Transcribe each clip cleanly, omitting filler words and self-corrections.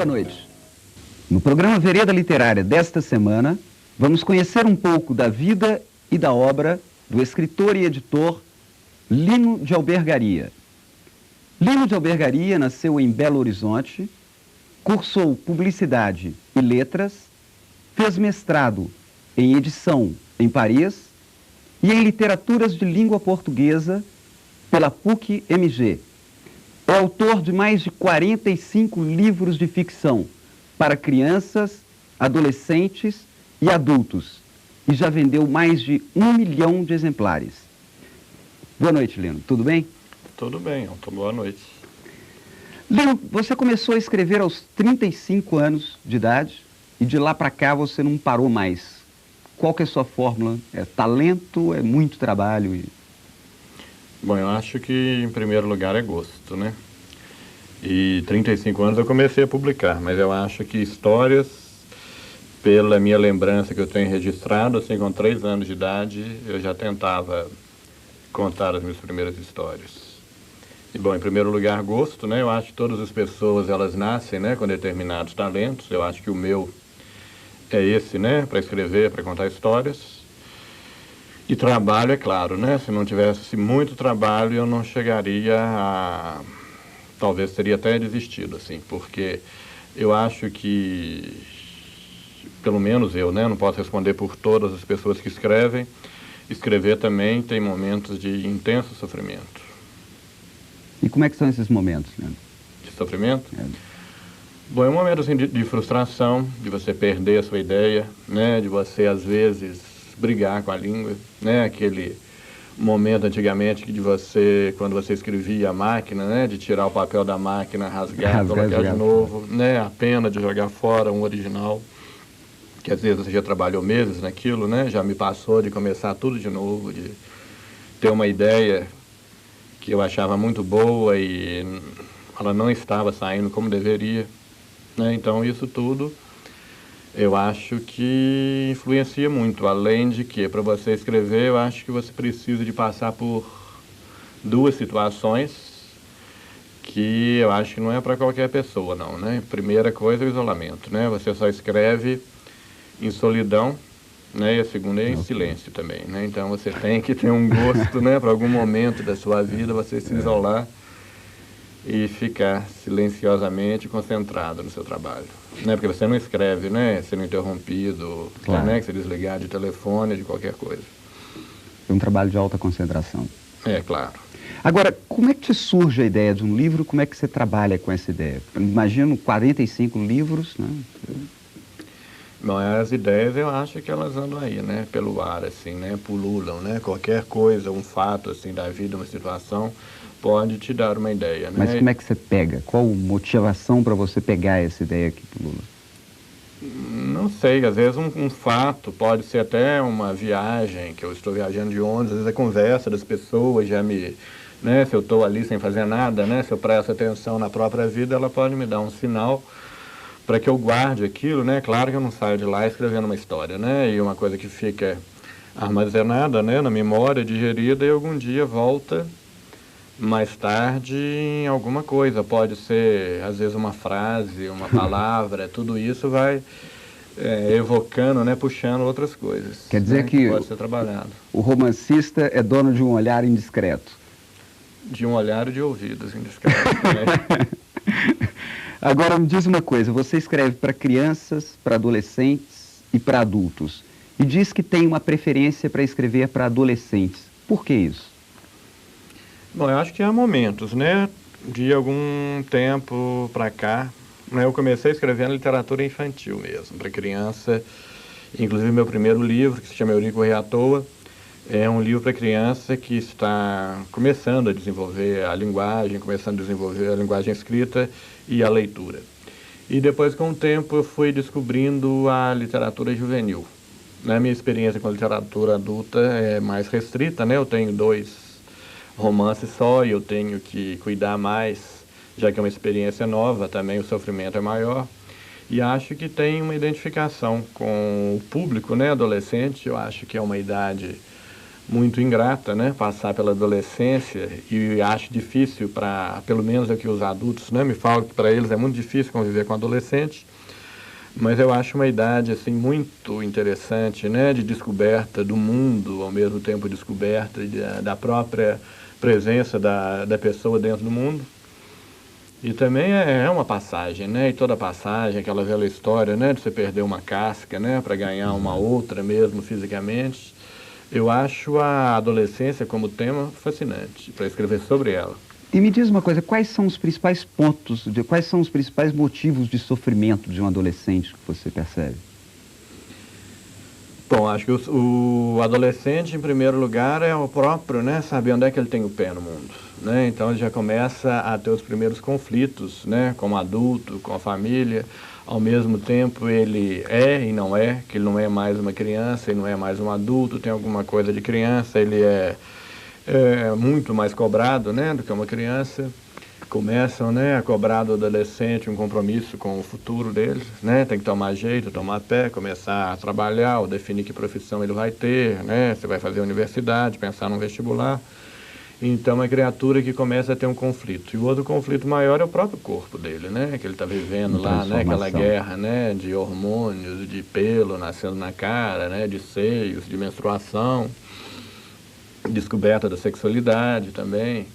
boa noite. No programa Vereda Literária desta semana, vamos conhecer um pouco da vida e da obra do escritor e editor Lino de Albergaria. Lino de Albergaria nasceu em Belo Horizonte, cursou Publicidade e Letras, fez mestrado em edição em Paris e em Literaturas de Língua Portuguesa pela PUC-MG. É autor de mais de 45 livros de ficção para crianças, adolescentes e adultos e já vendeu mais de 1 milhão de exemplares. Boa noite, Lino. Tudo bem? Tudo bem, Elton. Boa noite. Lino, você começou a escrever aos 35 anos de idade e de lá para cá você não parou mais. Qual que é a sua fórmula? É talento, é muito trabalho? Bom, eu acho que em primeiro lugar é gosto, né? E 35 anos eu comecei a publicar, mas eu acho que histórias, pela minha lembrança que eu tenho registrado, assim, com 3 anos de idade, eu já tentava contar as minhas primeiras histórias. E, bom, em primeiro lugar, gosto, né? Eu acho que todas as pessoas, elas nascem, né, com determinados talentos. Eu acho que o meu é esse, né, para escrever, para contar histórias. E trabalho, é claro, né? Se não tivesse muito trabalho, eu não chegaria a... Talvez teria até desistido, assim, porque eu acho que, pelo menos eu, né, não posso responder por todas as pessoas que escrevem, escrever também tem momentos de intenso sofrimento. E como é que são esses momentos, né? De sofrimento? Bom, é um momento assim, de frustração, de você perder a sua ideia, né, de você, às vezes, brigar com a língua, né, aquele momento antigamente de você, quando você escrevia a máquina, né, de tirar o papel da máquina, rasgar, colocar de novo, né, a pena de jogar fora um original, que às vezes você já trabalhou meses naquilo, né, já me passou de começar tudo de novo, de ter uma ideia que eu achava muito boa e ela não estava saindo como deveria, né, então isso tudo eu acho que influencia muito, além de que, para você escrever, eu acho que você precisa de passar por 2 situações que eu acho que não é para qualquer pessoa, não, né? Primeira coisa é o isolamento, né? Você só escreve em solidão, né? E a segunda é em silêncio também, né? Então você tem que ter um gosto, né? Para algum momento da sua vida você se isolar e ficar silenciosamente concentrado no seu trabalho. Né? Porque você não escreve, né? Sendo interrompido, claro, né? Que você desligar de telefone, de qualquer coisa. É um trabalho de alta concentração. É, claro. Agora, como é que te surge a ideia de um livro? Como é que você trabalha com essa ideia? Eu imagino 45 livros, né? Bom, as ideias eu acho que elas andam aí, né? Pelo ar, assim, né? Pululam, né? Qualquer coisa, um fato, assim, da vida, uma situação, pode te dar uma ideia, né? Mas como é que você pega? Qual a motivação para você pegar essa ideia que pulula? Não sei, às vezes um fato, pode ser até uma viagem, que eu estou viajando de ônibus, às vezes a conversa das pessoas já me... Né? Se eu estou ali sem fazer nada, né? Se eu presto atenção na própria vida, ela pode me dar um sinal para que eu guarde aquilo, né? Claro que eu não saio de lá escrevendo uma história, né? E uma coisa que fica armazenada, né? Na memória, digerida, e algum dia volta mais tarde em alguma coisa. Pode ser, às vezes, uma frase, uma palavra, tudo isso vai evocando, né? Puxando outras coisas. Quer dizer, né? Que pode ser trabalhado. O romancista é dono de um olhar indiscreto. De um olhar e de ouvidos indiscretos, né? Agora, me diz uma coisa, você escreve para crianças, para adolescentes e para adultos, e diz que tem uma preferência para escrever para adolescentes. Por que isso? Bom, eu acho que há momentos, né? De algum tempo para cá, né? Eu comecei escrevendo literatura infantil mesmo, para criança. Inclusive, meu primeiro livro, que se chama Eurico Rei à Toa, é um livro para criança que está começando a desenvolver a linguagem, começando a desenvolver a linguagem escrita e a leitura. E depois, com o tempo, eu fui descobrindo a literatura juvenil. Na minha experiência com a literatura adulta é mais restrita, né? Eu tenho 2 romances só e eu tenho que cuidar mais, já que é uma experiência nova, também o sofrimento é maior. E acho que tem uma identificação com o público, né? Adolescente, eu acho que é uma idade muito ingrata, né? Passar pela adolescência, e acho difícil para, pelo menos aqui os adultos, né? Me falam que para eles é muito difícil conviver com adolescentes, mas eu acho uma idade assim muito interessante, né? De descoberta do mundo, ao mesmo tempo descoberta da própria presença da pessoa dentro do mundo. E também é uma passagem, né? E toda passagem, aquela velha história, né? De você perder uma casca, né? Para ganhar uma outra mesmo fisicamente. Eu acho a adolescência como tema fascinante para escrever sobre ela. E me diz uma coisa, quais são os principais pontos, quais são os principais motivos de sofrimento de um adolescente que você percebe? Bom, acho que o adolescente, em primeiro lugar, é o próprio, né? Saber onde é que ele tem o pé no mundo, né? Então ele já começa a ter os primeiros conflitos, né? Como adulto, com a família. Ao mesmo tempo ele é e não é, que ele não é mais uma criança, ele não é mais um adulto, tem alguma coisa de criança, ele é muito mais cobrado, né? Do que uma criança. Começam, né, a cobrar do adolescente um compromisso com o futuro deles, né? Tem que tomar jeito, tomar pé, começar a trabalhar, ou definir que profissão ele vai ter, né? Você vai fazer universidade, pensar num vestibular. Então, é uma criatura que começa a ter um conflito. E o outro conflito maior é o próprio corpo dele, né? Que ele está vivendo lá, né? Aquela guerra, né? De hormônios, de pelo nascendo na cara, né? De seios, de menstruação, descoberta da sexualidade também.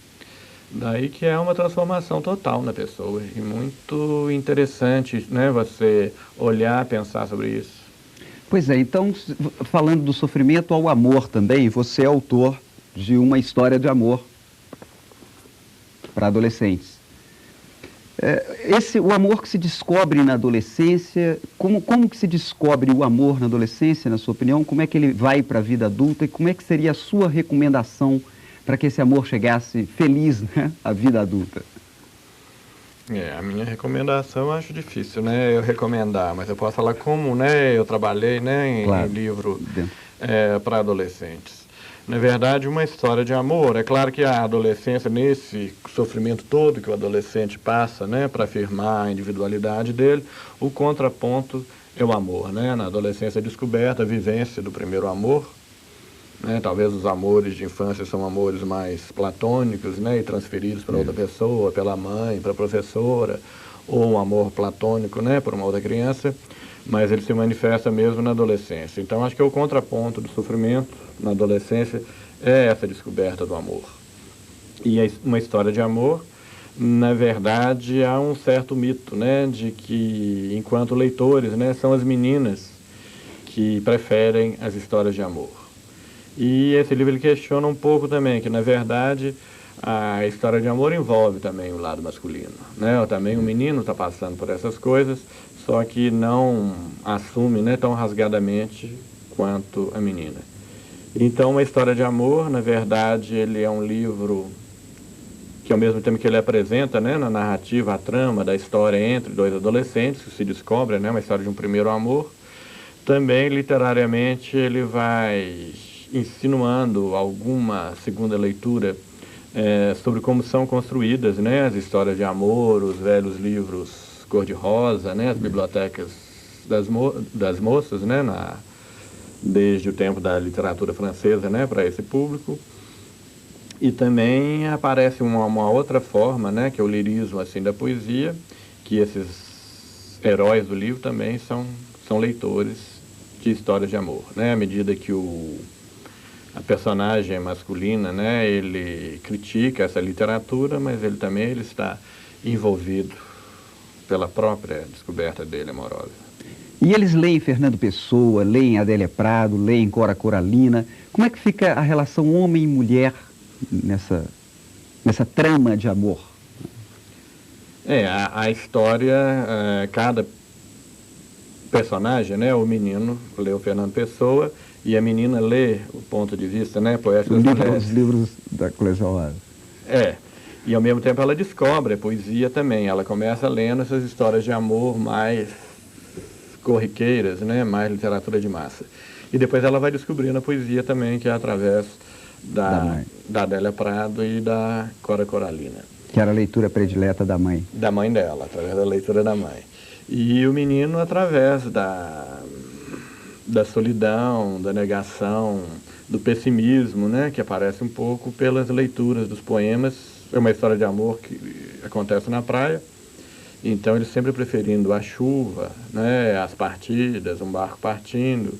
Daí que é uma transformação total na pessoa. E muito interessante, né? Você olhar, pensar sobre isso. Pois é, então, falando do sofrimento ao amor também, você é autor de uma história de amor para adolescentes. O amor que se descobre na adolescência, como que se descobre o amor na adolescência, na sua opinião? Como é que ele vai para a vida adulta e como é que seria a sua recomendação para que esse amor chegasse feliz, né, à vida adulta? A minha recomendação eu acho difícil, né, eu recomendar, mas eu posso falar como, né, eu trabalhei, né, em livro para adolescentes. Na verdade, uma história de amor. É claro que a adolescência, nesse sofrimento todo que o adolescente passa, né, para afirmar a individualidade dele, o contraponto é o amor, né? Na adolescência, a descoberta, a vivência do primeiro amor, né? Talvez os amores de infância são amores mais platônicos, né, e transferidos para outra pessoa, pela mãe, para a professora, ou um amor platônico, né, por uma outra criança, mas ele se manifesta mesmo na adolescência. Então, acho que o contraponto do sofrimento na adolescência é essa descoberta do amor. E uma história de amor, na verdade, há um certo mito, né, de que, enquanto leitores, né, são as meninas que preferem as histórias de amor. E esse livro ele questiona um pouco também, que, na verdade, a história de amor envolve também o lado masculino, né? Também o menino está passando por essas coisas, só que não assume, né, tão rasgadamente quanto a menina. Então, uma história de amor, na verdade, ele é um livro que, ao mesmo tempo que ele apresenta, né, na narrativa, a trama da história entre dois adolescentes, que se descobre, né, uma história de um primeiro amor, também, literariamente, ele vai insinuando alguma segunda leitura sobre como são construídas, né, as histórias de amor, os velhos livros cor-de-rosa, né, as bibliotecas das moças, né, desde o tempo da literatura francesa, né, para esse público. E também aparece uma outra forma, né, que é o lirismo assim, da poesia, que esses heróis do livro também são leitores de histórias de amor, né, à medida que a personagem masculina, né, ele critica essa literatura, mas ele também está envolvido pela própria descoberta dele amorosa. E eles leem Fernando Pessoa, leem Adélia Prado, leem Cora Coralina. Como é que fica a relação homem e mulher nessa trama de amor? A história, cada personagem, né, o menino lê o Fernando Pessoa e a menina lê o ponto de vista, né, poético das mulheres. Os livros da coleção lá. E ao mesmo tempo ela descobre a poesia também. Ela começa lendo essas histórias de amor mais corriqueiras, né, mais literatura de massa. E depois ela vai descobrindo a poesia também, que é através da Adélia Prado e da Cora Coralina. Que era a leitura predileta da mãe. Da mãe dela, através da leitura da mãe. E o menino através da solidão, da negação, do pessimismo, né, que aparece um pouco pelas leituras dos poemas. É uma história de amor que acontece na praia, então ele sempre preferindo a chuva, né, as partidas, um barco partindo,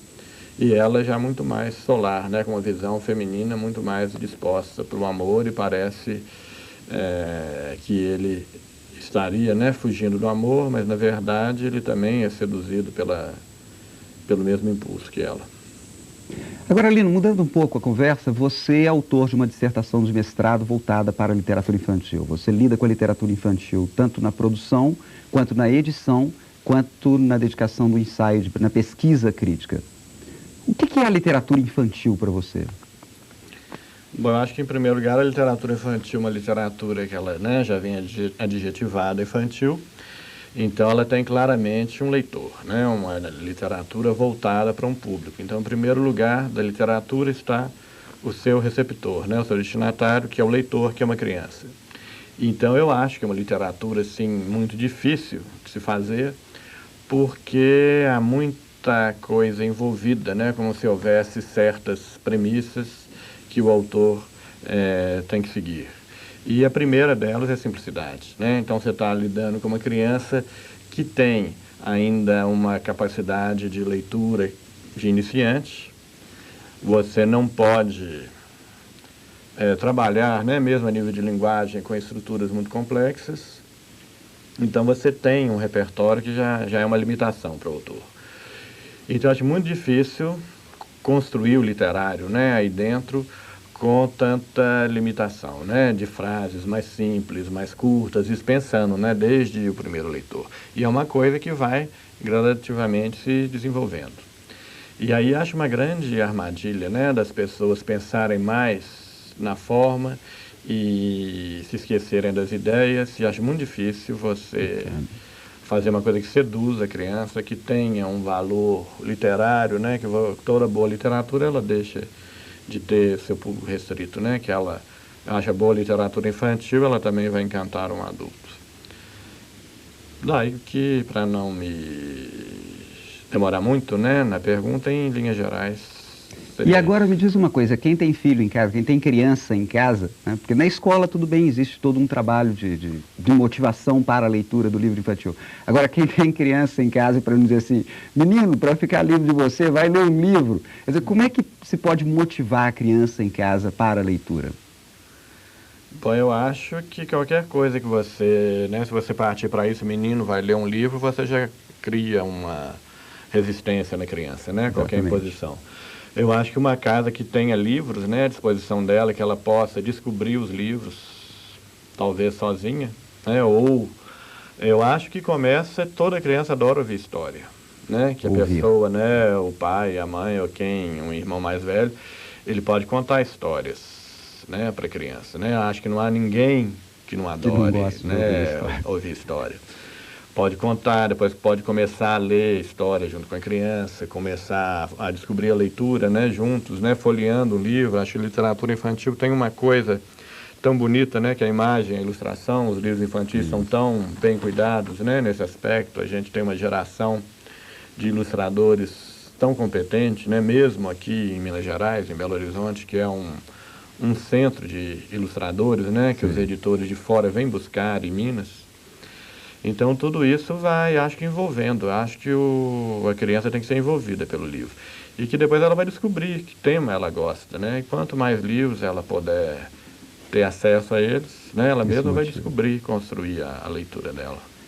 e ela já muito mais solar, né, com uma visão feminina muito mais disposta para o amor, e parece que ele estaria, né, fugindo do amor, mas na verdade ele também é seduzido pelo mesmo impulso que ela. Agora, Lino, mudando um pouco a conversa, você é autor de uma dissertação de mestrado voltada para a literatura infantil. Você lida com a literatura infantil tanto na produção, quanto na edição, quanto na dedicação do ensaio, na pesquisa crítica. O que é a literatura infantil para você? Bom, eu acho que, em primeiro lugar, a literatura infantil é uma literatura que ela, né, já vem adjetivada infantil, então ela tem claramente um leitor, né, uma literatura voltada para um público. Então, em primeiro lugar da literatura está o seu receptor, né, o seu destinatário, que é o leitor, que é uma criança. Então, eu acho que é uma literatura, assim, muito difícil de se fazer, porque há muita coisa envolvida, né, como se houvesse certas premissas que o autor tem que seguir. E a primeira delas é a simplicidade, né? Então você está lidando com uma criança que tem ainda uma capacidade de leitura de iniciante. Você não pode trabalhar, né, mesmo a nível de linguagem, com estruturas muito complexas. Então você tem um repertório que já é uma limitação para o autor. Então eu acho muito difícil construir o literário, né, aí dentro, com tanta limitação, né, de frases mais simples, mais curtas, dispensando, né, desde o primeiro leitor. E é uma coisa que vai gradativamente se desenvolvendo. E aí acho uma grande armadilha, né, das pessoas pensarem mais na forma e se esquecerem das ideias. E acho muito difícil você fazer uma coisa que seduza a criança, que tenha um valor literário, né, que toda boa literatura ela deixa de ter seu público restrito, né, que ela acha boa literatura infantil, ela também vai encantar um adulto. Daí que, para não me demorar muito, né, na pergunta, em linhas gerais... E agora me diz uma coisa, quem tem filho em casa, quem tem criança em casa, né, porque na escola tudo bem, existe todo um trabalho de motivação para a leitura do livro infantil. Agora, quem tem criança em casa, para não dizer assim, menino, para ficar livre de você, vai ler um livro. Quer dizer, como é que se pode motivar a criança em casa para a leitura? Bom, eu acho que qualquer coisa que você, né, se você partir para isso, o menino vai ler um livro, você já cria uma resistência na criança, né, qualquer imposição. Eu acho que uma casa que tenha livros, né, à disposição dela, que ela possa descobrir os livros, talvez sozinha, né, ou eu acho que começa, toda criança adora ouvir história, né, que a pessoa, né, o pai, a mãe ou quem, um irmão mais velho, ele pode contar histórias, né, para a criança, né, acho que não há ninguém que não adore, né, ouvir história. Pode contar, depois pode começar a ler história junto com a criança, começar a descobrir a leitura, né, juntos, né, folheando um livro. Acho que a literatura infantil tem uma coisa tão bonita, né, que a imagem, a ilustração, os livros infantis são tão bem cuidados, né, nesse aspecto. A gente tem uma geração de ilustradores tão competente, né, mesmo aqui em Minas Gerais, em Belo Horizonte, que é um centro de ilustradores, né, que os editores de fora vêm buscar em Minas. Então, tudo isso vai, acho que, envolvendo. Acho que a criança tem que ser envolvida pelo livro. E que depois ela vai descobrir que tema ela gosta, né? E quanto mais livros ela puder ter acesso a eles, né, ela mesma vai descobrir e construir a leitura dela.